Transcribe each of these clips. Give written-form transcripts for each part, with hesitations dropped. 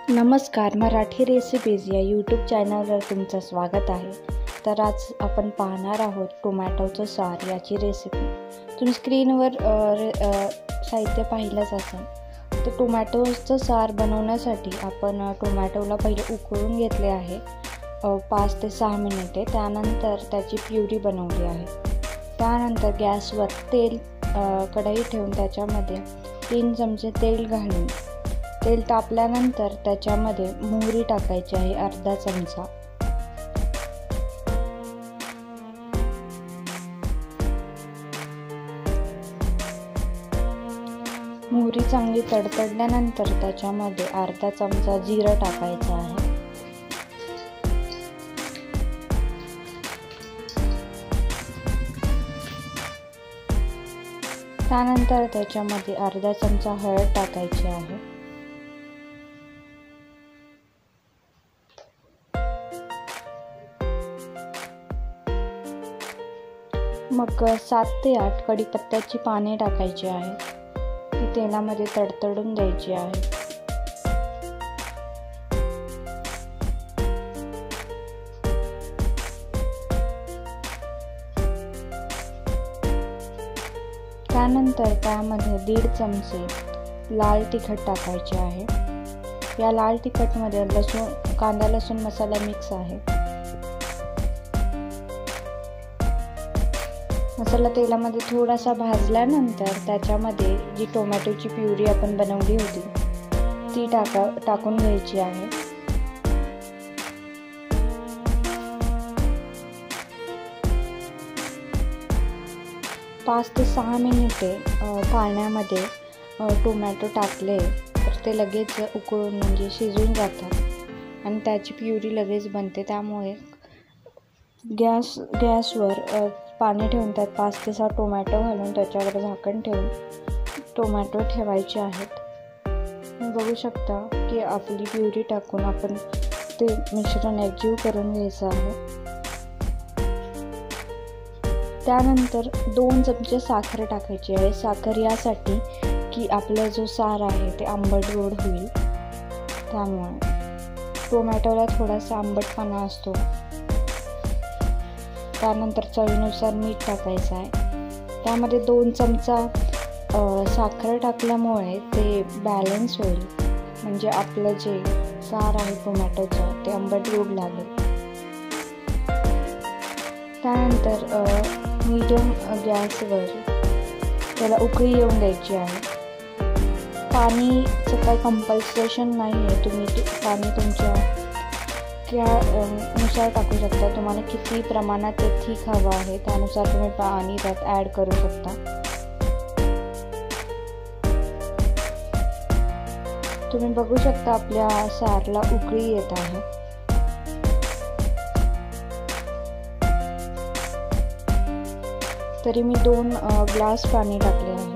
नमस्कार, मराठी रेसिपीज या यूट्यूब चॅनलवर तुमचं स्वागत आहे। तर आज आपण पाहणार आहोत टोमॅटोचं सार याची रेसिपी। तुम्ही स्क्रीनवर साहित्य पाहिलंच असेल। तर टोमॅटोचं सार बनवण्यासाठी आपण टोमॅटोला पहिले उकळून घेतले आहे 5 ते 6 मिनिटे। त्यानंतर त्याची प्युरी बनवली आहे। त्यानंतर गॅसवर तेल कढई ठेवून त्याच्यामध्ये 3 चमचे तेल घालून तेल तापल्यानंतर त्याच्यामध्ये मोहरी टाकायची आहे अर्धा चमचा। मोहरी चांगली तडतडल्यानंतर त्याच्यामध्ये अर्धा चमचा जिरं टाकायचं आहे। त्यानंतर त्याच्यामध्ये अर्धा चमचा हळद टाकायची आहे। मग 7 ते 8 कढीपत्त्याची पाने टाकायची आहे। ती तेलामध्ये तडतडून द्यायची आहे। त्यानंतर त्यामध्ये 1.5 चमचे लाल तिखट टाकायचे आहे। या लाल तिखटमध्ये कांदा लसूण मसाला मिक्स आहे। मसाला तेलामध्ये थोडासा भाजल्यानंतर त्याच्यामध्ये जी टोमॅटोची प्युरी आपण बनवली होती ती टाकून घ्यायची आहे। पाच ते 6 मिनिटे पाण्यामध्ये टोमॅटो टाकले तर ते लगेच उकळून म्हणजे शिजून जातात आणि त्याची प्युरी लगेच बनते। त्यामुळे गॅसवर पाणी ठेवून त्यात 5 ते 6 टोमॅटो घालून त्याच्यावर झाकण ठेवून टोमॅटो ठेवायचे आहेत। तुम्ही बघू शकता की आपली प्युरी टाकून आपण ते मिश्रण एकजीव करून घ्यायचं आहे। त्यानंतर 2 चमचे साखर टाकायची आहे। साखर यासाठी की आपला जो सार आहे ते आंबट गोड होईल। त्यामुळे टोमॅटोला थोडासा आंबटपणा असतो। त्यानंतर चवीनुसार मीठ टाकायचं आहे। त्यामध्ये 2 चमचा साखर टाकल्यामुळे ते बॅलन्स होईल, म्हणजे आपलं जे सार आहे टोमॅटोचं ते आंबट गोड लागेल। त्यानंतर मीडियम गॅसवर त्याला उकळी येऊन द्यायची आहे। पाणीचं काही कंपल्सेशन नाही आहे, तुम्ही पाणी तुमच्या नुसार टाकू शकता। तुम्हाला किती प्रमाणात ते ठीक हवं आहे त्यानुसार तुम्ही पाणी त्यात ॲड करू शकता। तुम्ही बघू शकता आपल्या सारला उकळी येत आहे। तरी मी 2 ग्लास पाणी टाकले आहे।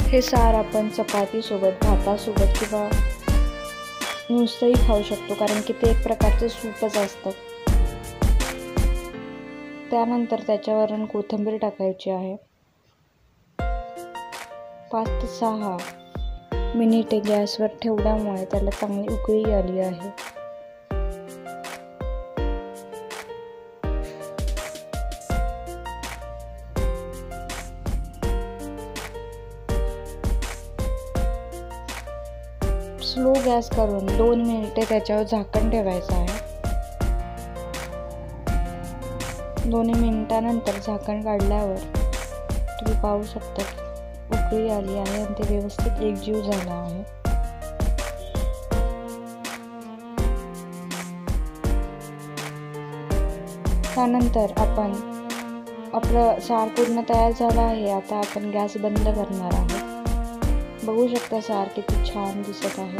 हे सार आपण चपातीसोबत, भातासोबत किंवा नुसतंही खाऊ शकतो, कारण की ते एक प्रकारचं सूपच असतं। त्यानंतर त्याच्यावरून कोथिंबीर टाकायची आहे। 5 ते 6 मिनिटे गॅसवर ठेवल्यामुळे त्याला चांगली उकळी आली आहे। स्लो गॅस करून 2 मिनिटे त्याच्यावर झाकण ठेवायचं आहे। 2 मिनिटानंतर झाकण काढल्यावर तुम्ही पाहू शकता की उकळी आली आहे आणि ते व्यवस्थित एकजीव झाला आहे। त्यानंतर आपलं सार पूर्ण तयार झालं आहे। आता आपण गॅस बंद करणार आहोत। बघू शकता सार किती छान दिसत आहे।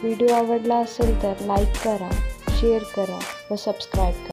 व्हिडिओ आवडला असेल तर लाईक करा, शेअर करा व सबस्क्राईब करा।